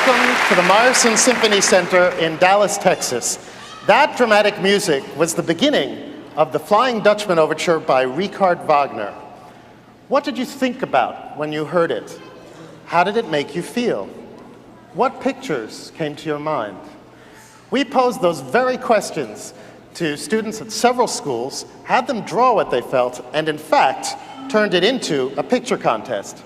Welcome to the Meyerson Symphony Center in Dallas, Texas. That dramatic music was the beginning of the Flying Dutchman Overture by Richard Wagner. What did you think about when you heard it? How did it make you feel? What pictures came to your mind? We posed those very questions to students at several schools, had them draw what they felt, and in fact, turned it into a picture contest.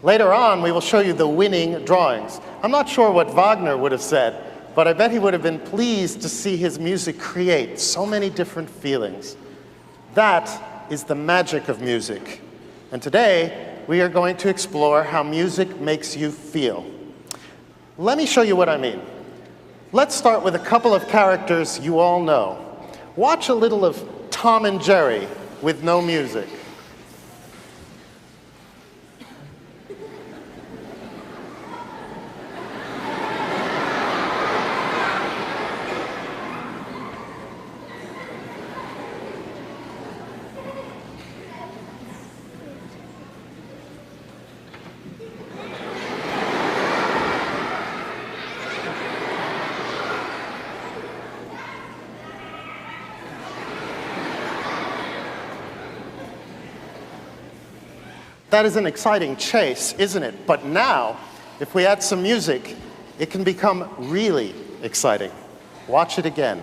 Later on, we will show you the winning drawings. I'm not sure what Wagner would have said, but I bet he would have been pleased to see his music create so many different feelings. That is the magic of music. And today, we are going to explore how music makes you feel. Let me show you what I mean. Let's start with a couple of characters you all know. Watch a little of Tom and Jerry with no music. That is an exciting chase, isn't it? But now, if we add some music, it can become really exciting. Watch it again.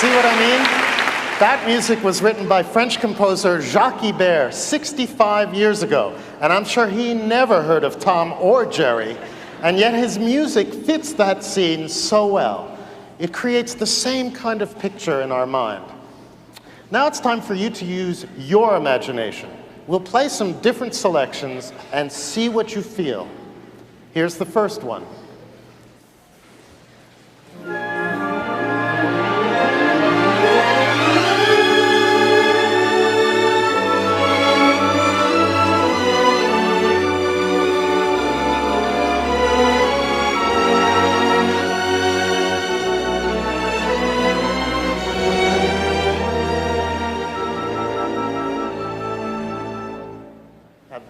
See what I mean? That music was written by French composer Jacques Ibert 65 years ago, and I'm sure he never heard of Tom or Jerry, and yet his music fits that scene so well. It creates the same kind of picture in our mind. Now it's time for you to use your imagination. We'll play some different selections and see what you feel. Here's the first one.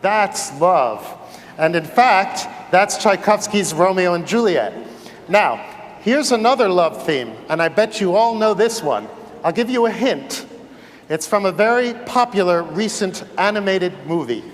That's love. And in fact, that's Tchaikovsky's Romeo and Juliet. Now, here's another love theme, and I bet you all know this one. I'll give you a hint. It's from a very popular recent animated movie.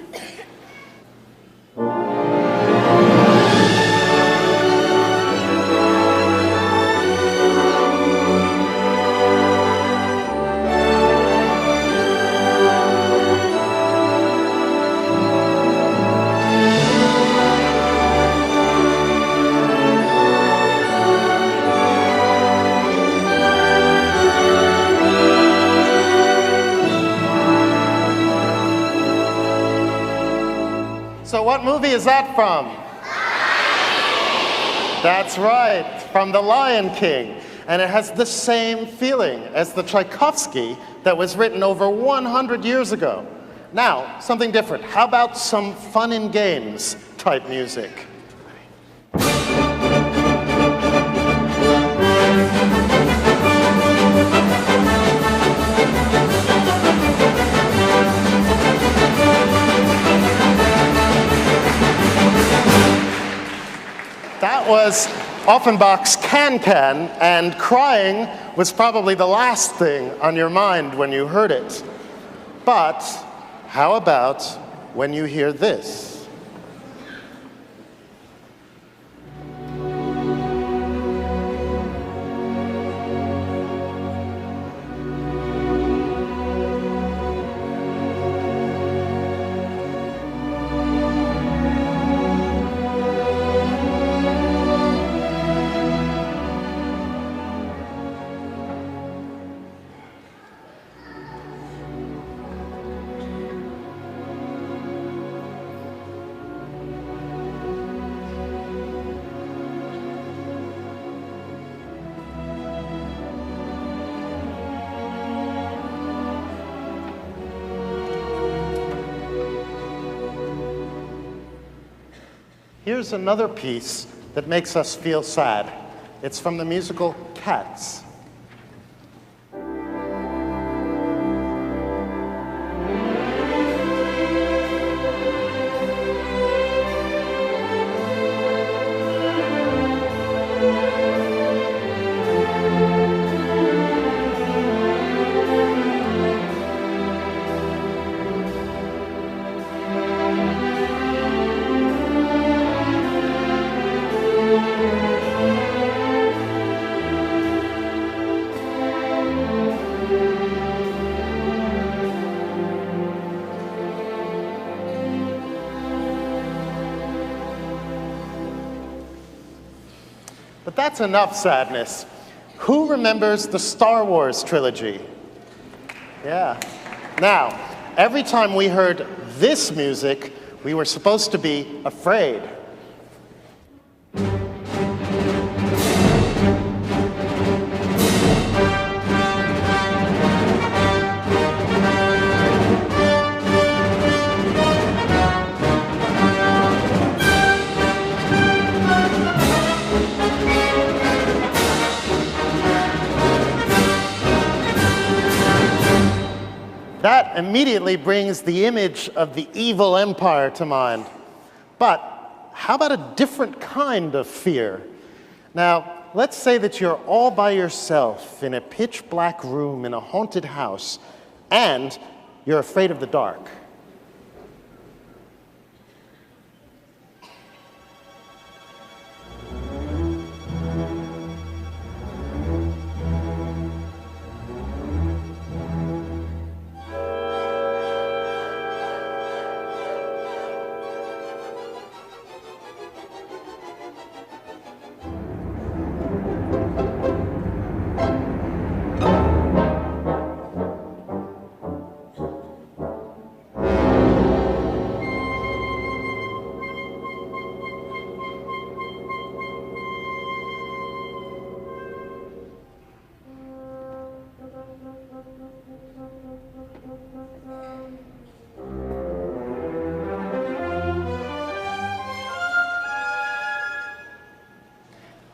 So what movie is that from? That's right, from The Lion King. And it has the same feeling as the Tchaikovsky that was written over 100 years ago. Now, something different. How about some fun and games type music? That was Offenbach's Can-Can, and crying was probably the last thing on your mind when you heard it. But how about when you hear this? Here's another piece that makes us feel sad. It's from the musical Cats. But that's enough sadness. Who remembers the Star Wars trilogy? Yeah. Now, every time we heard this music, we were supposed to be afraid. That immediately brings the image of the evil empire to mind. But how about a different kind of fear? Now, let's say that you're all by yourself in a pitch black room in a haunted house, and you're afraid of the dark.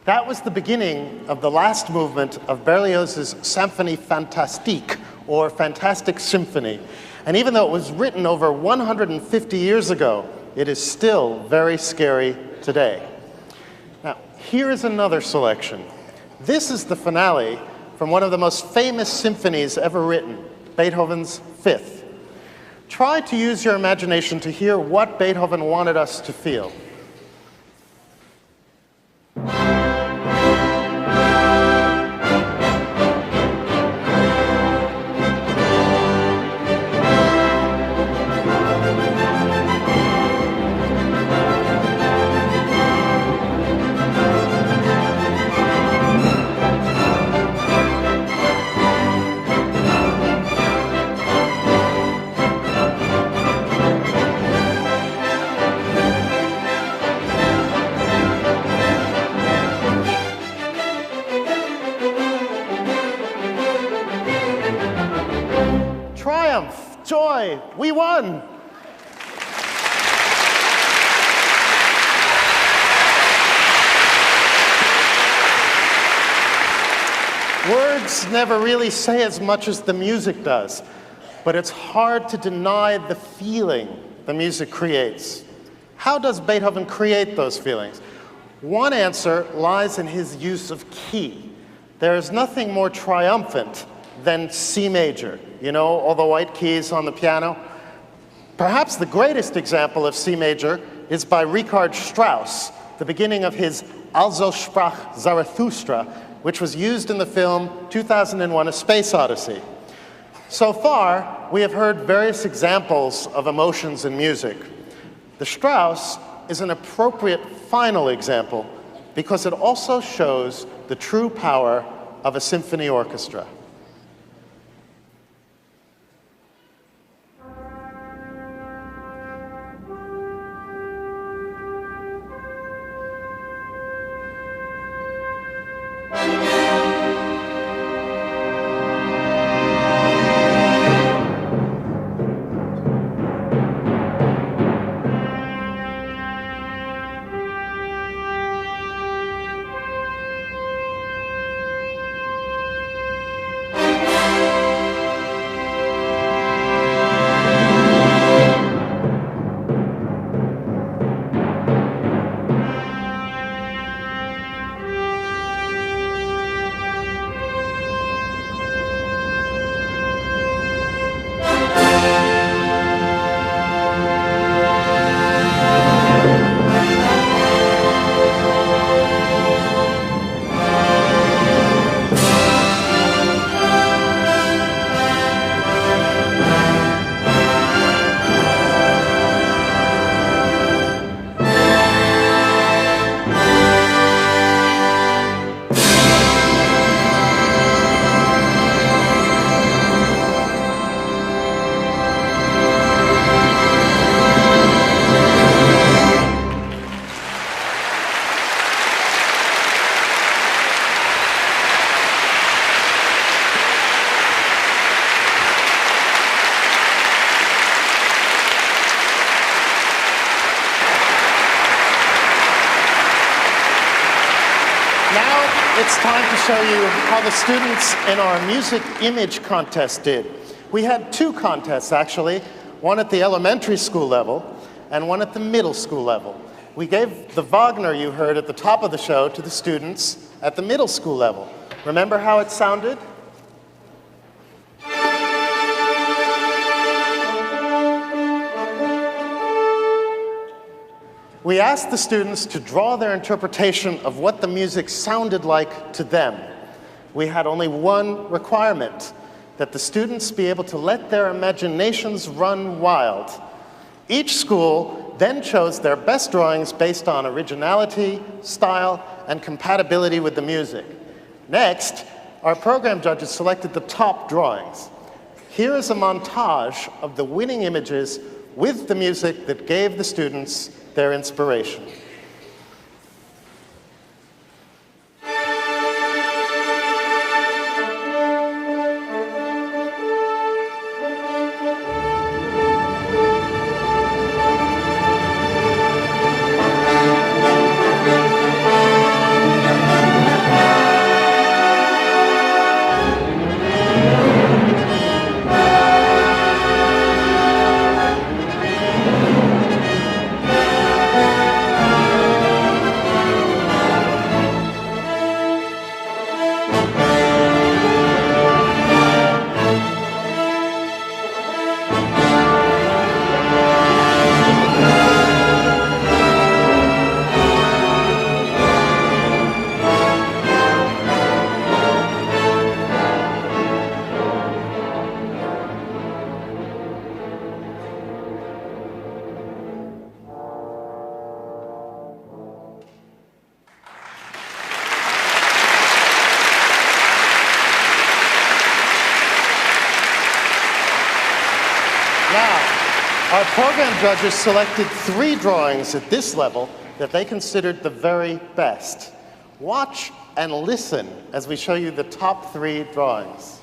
That was the beginning of the last movement of Berlioz's Symphonie Fantastique, or Fantastic Symphony. And even though it was written over 150 years ago, it is still very scary today. Now, here is another selection. This is the finale from one of the most famous symphonies ever written, Beethoven's Fifth. Try to use your imagination to hear what Beethoven wanted us to feel. Triumph, joy, we won! Words never really say as much as the music does, but it's hard to deny the feeling the music creates. How does Beethoven create those feelings? One answer lies in his use of key. There is nothing more triumphant than C major. You know, all the white keys on the piano? Perhaps the greatest example of C major is by Richard Strauss, the beginning of his Also sprach Zarathustra, which was used in the film 2001: A Space Odyssey. So far, we have heard various examples of emotions in music. The Strauss is an appropriate final example because it also shows the true power of a symphony orchestra. It's time to show you how the students in our music image contest did. We had two contests, actually, one at the elementary school level and one at the middle school level. We gave the Wagner you heard at the top of the show to the students at the middle school level. Remember how it sounded? We asked the students to draw their interpretation of what the music sounded like to them. We had only one requirement, that the students be able to let their imaginations run wild. Each school then chose their best drawings based on originality, style, and compatibility with the music. Next, our program judges selected the top drawings. Here is a montage of the winning images with the music that gave the students their inspiration. Now, our program judges selected 3 drawings at this level that they considered the very best. Watch and listen as we show you the top 3 drawings.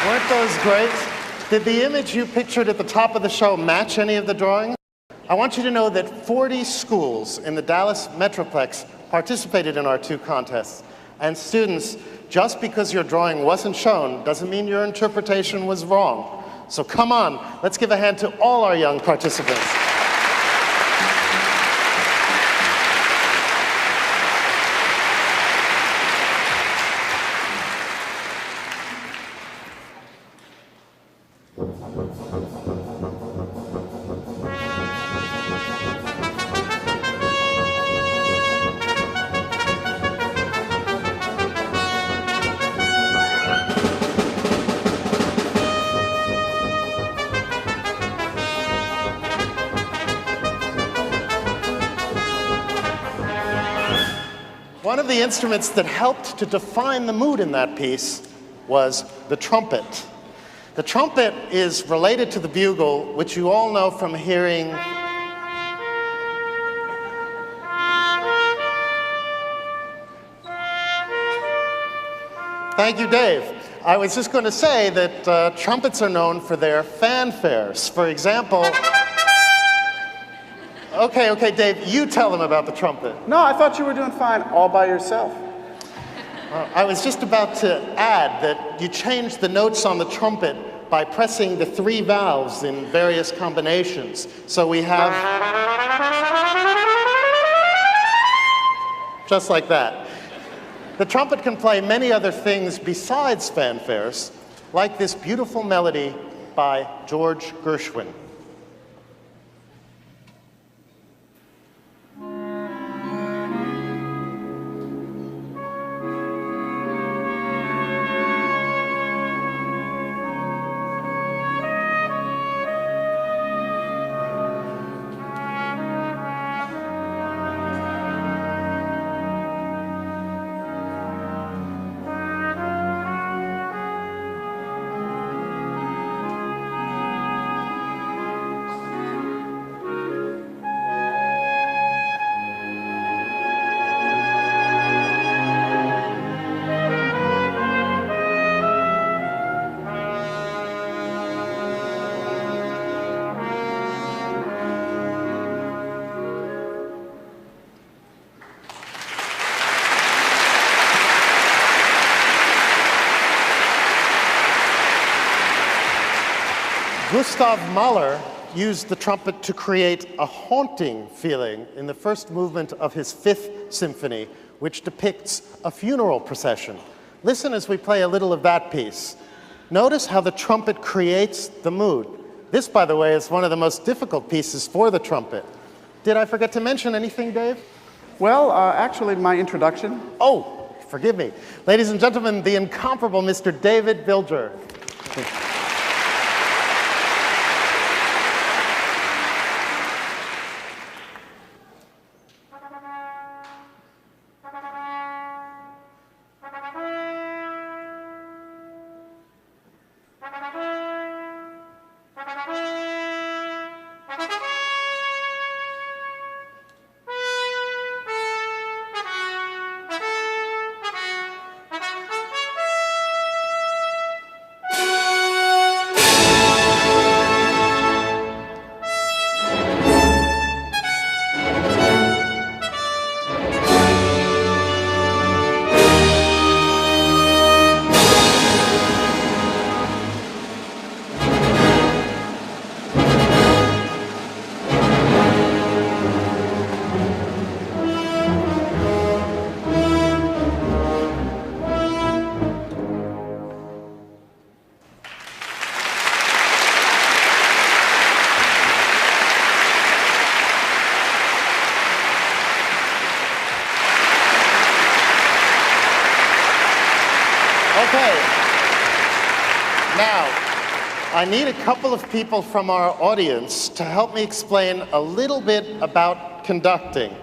Weren't those great? Did the image you pictured at the top of the show match any of the drawings? I want you to know that 40 schools in the Dallas Metroplex participated in our 2 contests. And students, just because your drawing wasn't shown doesn't mean your interpretation was wrong. So come on, let's give a hand to all our young participants. One of the instruments that helped to define the mood in that piece was the trumpet. The trumpet is related to the bugle, which you all know from hearing Thank you, Dave. I was just going to say that trumpets are known for their fanfares. For example, Okay, Dave, you tell them about the trumpet. No, I thought you were doing fine all by yourself. I was just about to add that you changed the notes on the trumpet by pressing the 3 valves in various combinations. So we have just like that. The trumpet can play many other things besides fanfares, like this beautiful melody by George Gershwin. Gustav Mahler used the trumpet to create a haunting feeling in the first movement of his Fifth Symphony, which depicts a funeral procession. Listen as we play a little of that piece. Notice how the trumpet creates the mood. This, by the way, is one of the most difficult pieces for the trumpet. Did I forget to mention anything, Dave? Well, actually, my introduction. Oh, forgive me. Ladies and gentlemen, the incomparable Mr. David Bilger. Okay. Now, I need a couple of people from our audience to help me explain a little bit about conducting.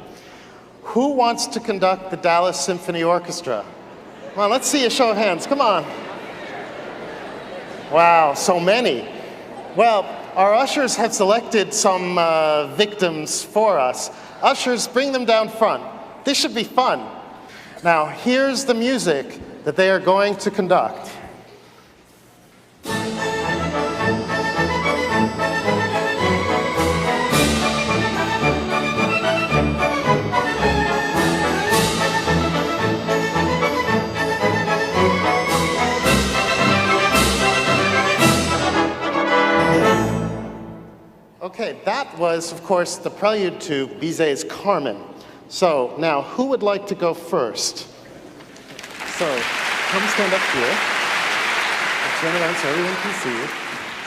Who wants to conduct the Dallas Symphony Orchestra? Come on, let's see a show of hands. Come on. Wow, so many. Well, our ushers have selected some victims for us. Ushers, bring them down front. This should be fun. Now, here's the music that they are going to conduct. Okay, that was, of course, the prelude to Bizet's Carmen. So now, who would like to go first? So, come stand up here. Turn around so everyone can see you.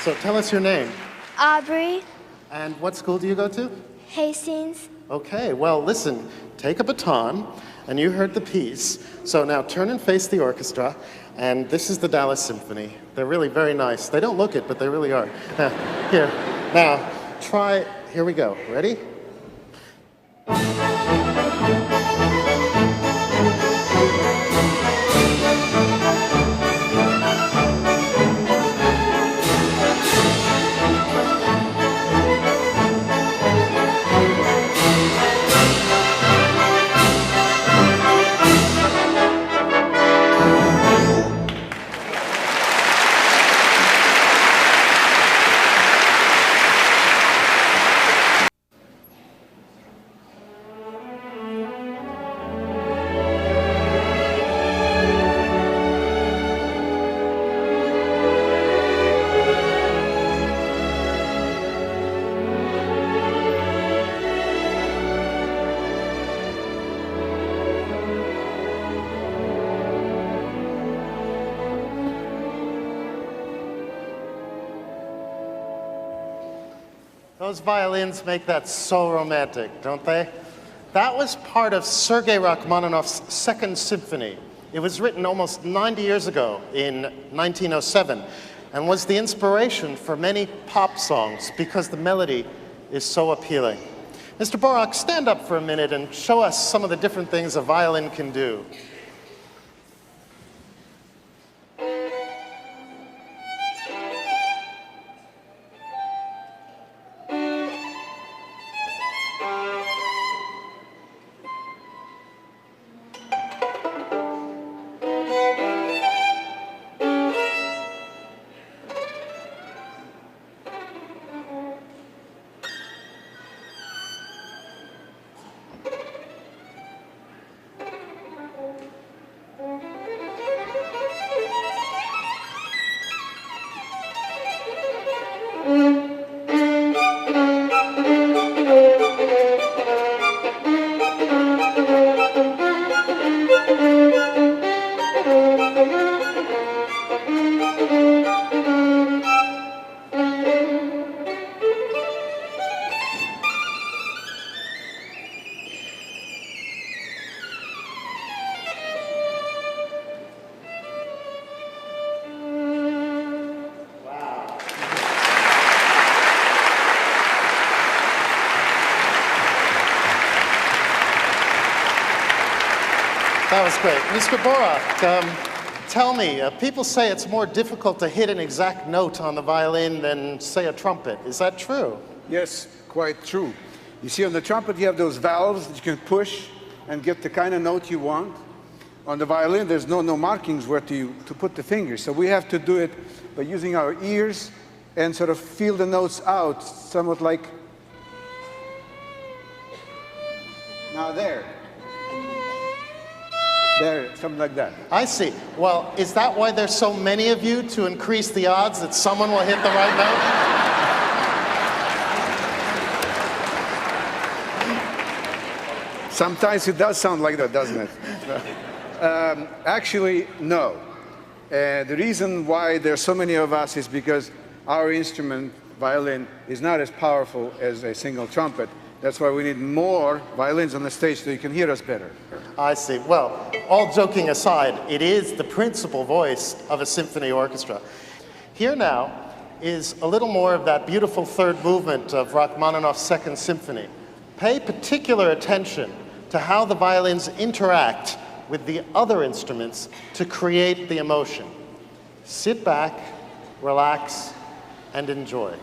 So tell us your name. Aubrey. And what school do you go to? Hastings. Okay, well, listen, take a baton, and you heard the piece. So now turn and face the orchestra, and this is the Dallas Symphony. They're really very nice. They don't look it, but they really are. Here, now, try, here we go. Ready? Those violins make that so romantic, don't they? That was part of Sergei Rachmaninoff's Second Symphony. It was written almost 90 years ago in 1907 and was the inspiration for many pop songs because the melody is so appealing. Mr. Borak, stand up for a minute and show us some of the different things a violin can do. That was great. Mr. Borak, tell me, people say it's more difficult to hit an exact note on the violin than, say, a trumpet. Is that true? Yes, quite true. You see, on the trumpet, you have those valves that you can push and get the kind of note you want. On the violin, there's no markings where to put the fingers. So we have to do it by using our ears and sort of feel the notes out, somewhat like, now there, something like that. I see. Well, is that why there's so many of you, to increase the odds that someone will hit the right note? Sometimes it does sound like that, doesn't it? Actually, no. The reason why there's so many of us is because our instrument, violin, is not as powerful as a single trumpet. That's why we need more violins on the stage so you can hear us better. I see. Well, all joking aside, it is the principal voice of a symphony orchestra. Here now is a little more of that beautiful third movement of Rachmaninoff's Second Symphony. Pay particular attention to how the violins interact with the other instruments to create the emotion. Sit back, relax, and enjoy.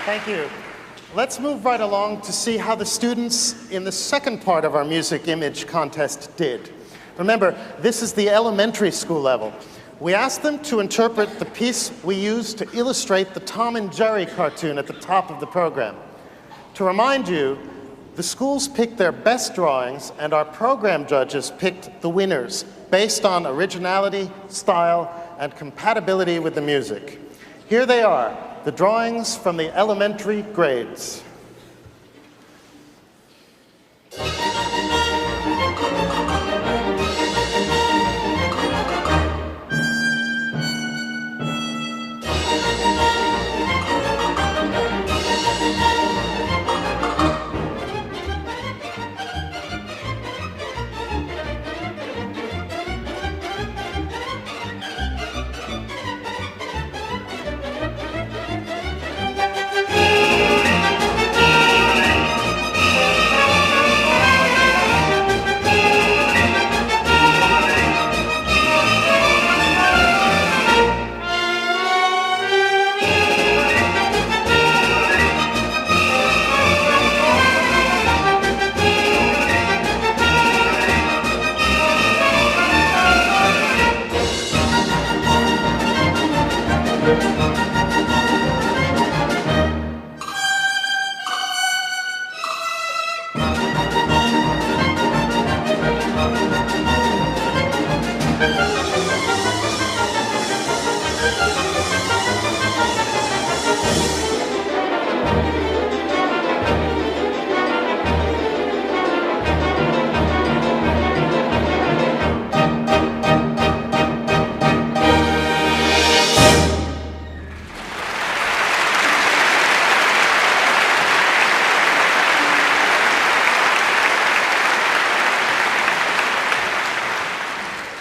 Thank you. Let's move right along to see how the students in the second part of our music image contest did. Remember, this is the elementary school level. We asked them to interpret the piece we used to illustrate the Tom and Jerry cartoon at the top of the program. To remind you, the schools picked their best drawings and our program judges picked the winners based on originality, style, and compatibility with the music. Here they are, the drawings from the elementary grades.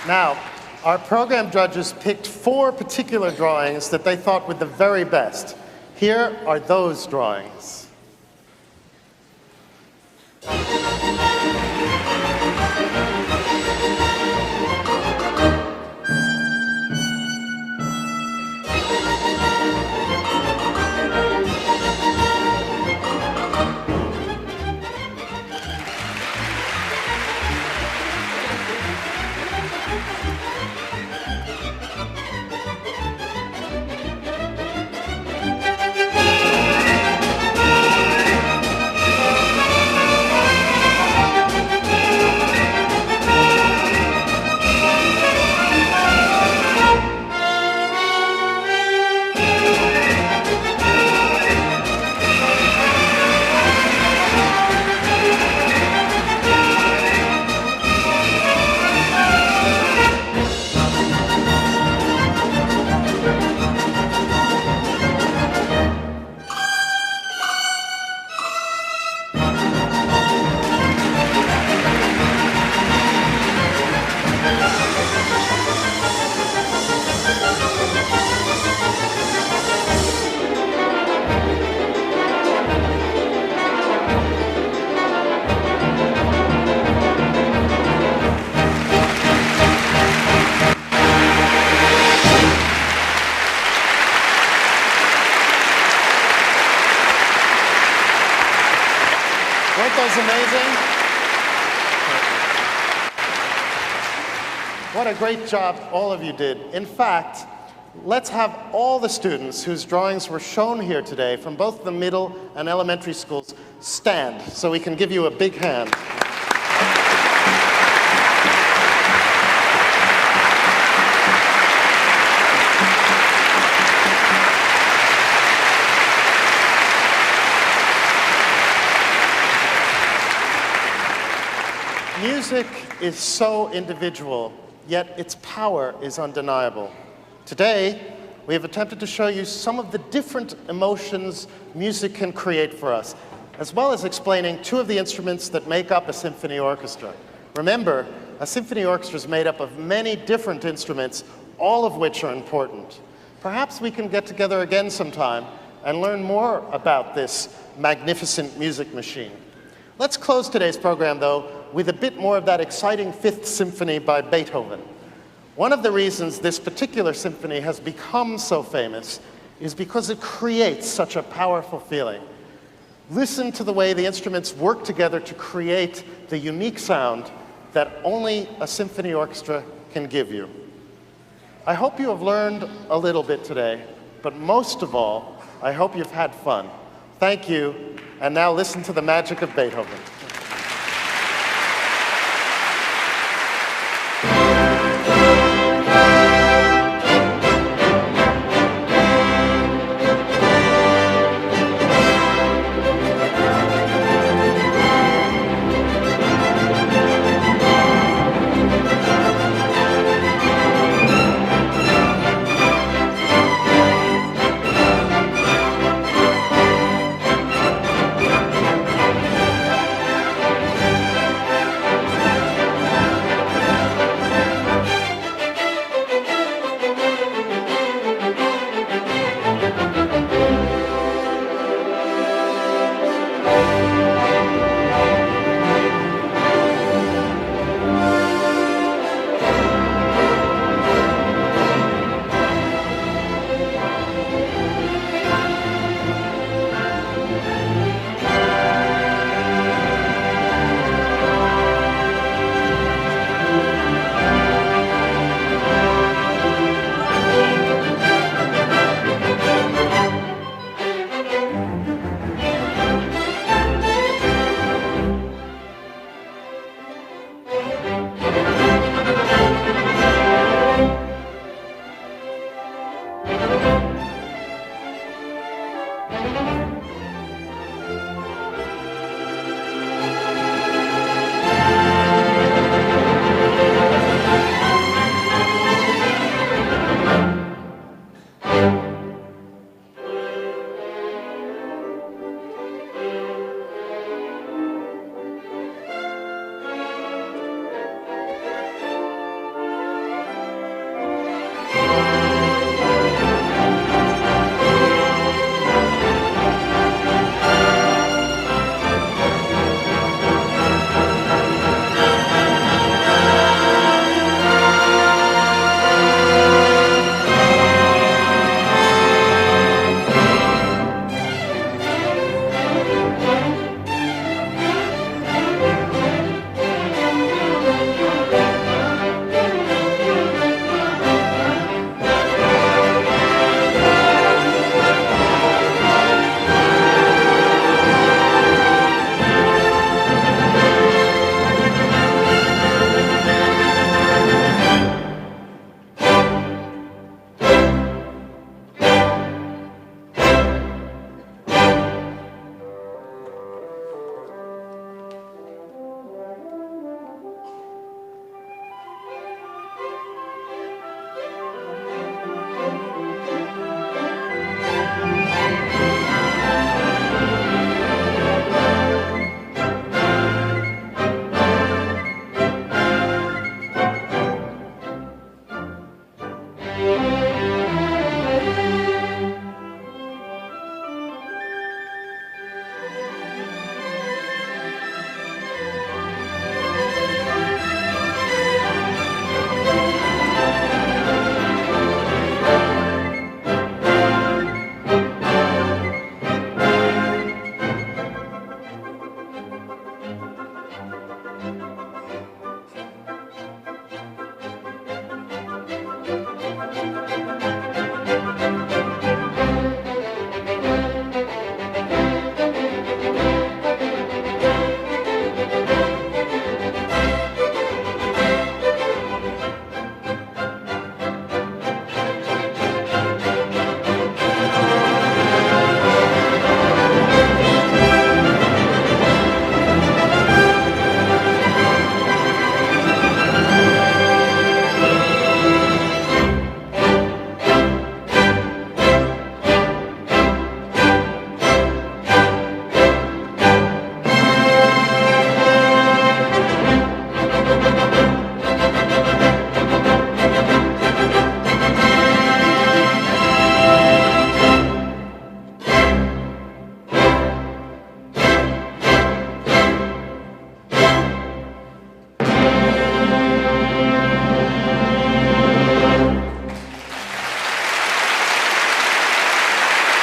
Now, our program judges picked 4 particular drawings that they thought were the very best. Here are those drawings. Weren't those amazing? What a great job all of you did. In fact, let's have all the students whose drawings were shown here today from both the middle and elementary schools stand so we can give you a big hand. Music is so individual, yet its power is undeniable. Today, we have attempted to show you some of the different emotions music can create for us, as well as explaining 2 of the instruments that make up a symphony orchestra. Remember, a symphony orchestra is made up of many different instruments, all of which are important. Perhaps we can get together again sometime and learn more about this magnificent music machine. Let's close today's program, though, with a bit more of that exciting Fifth Symphony by Beethoven. One of the reasons this particular symphony has become so famous is because it creates such a powerful feeling. Listen to the way the instruments work together to create the unique sound that only a symphony orchestra can give you. I hope you have learned a little bit today, but most of all, I hope you've had fun. Thank you, and now listen to the magic of Beethoven.